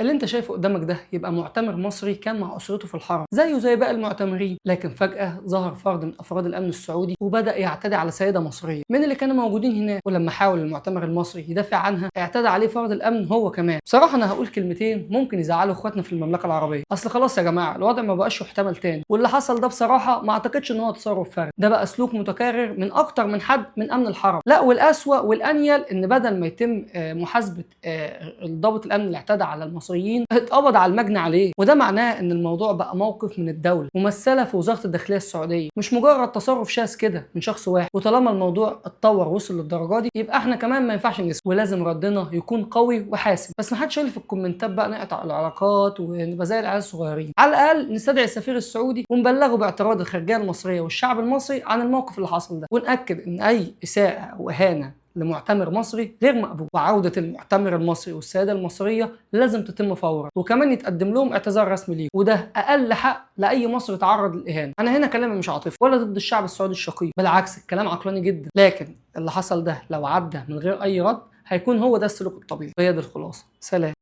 اللي انت شايفه قدامك ده يبقى معتمر مصري كان مع اسرته في الحرم زيه زي باقي المعتمرين، لكن فجأة ظهر فرد من افراد الامن السعودي وبدأ يعتدي على سيدة مصرية من اللي كانوا موجودين هناك، ولما حاول المعتمر المصري يدافع عنها اعتدى عليه فرد الامن هو كمان. بصراحة انا هقول كلمتين ممكن يزعلوا اخواتنا في المملكة العربية، اصل خلاص يا جماعة الوضع ما بقاش يحتمل تاني، واللي حصل ده بصراحة ما اعتقدش ان هو تصرف فردي، ده بقى سلوك متكرر من اكتر من حد من امن الحرم. لا والاسوأ والانيل ان بدل ما يتم محاسبة الضابط الامن اللي اعتدى على المصريين اتقبض على المجني عليه، وده معناه ان الموضوع بقى موقف من الدوله ممثله في وزاره الداخليه السعوديه، مش مجرد تصرف شاذ كده من شخص واحد. وطالما الموضوع اتطور وصل للدرجه دي يبقى احنا كمان ما ينفعش نسكت، ولازم ردنا يكون قوي وحاسم. بس ما حدش يقول في الكومنتات بقى نقطع العلاقات ونبقى زي العيال الصغيرين، على الاقل نستدعي السفير السعودي ونبلغه باعتراض الخارجيه المصريه والشعب المصري عن الموقف اللي حصل ده، ونأكد ان اي اساءه او اهانه لمعتمر مصري غير مقبول، وعودة المعتمر المصري والسيادة المصرية لازم تتم فورا، وكمان يتقدم لهم اعتذار رسمي ليهم، وده أقل حق لأي مصري تعرض للإهانة. أنا هنا كلامي مش عاطفي ولا ضد الشعب السعودي الشقيق، بالعكس الكلام عقلاني جدا، لكن اللي حصل ده لو عدى من غير أي رد هيكون هو ده السلوك الطبيعي. هي دي الخلاصة. سلام.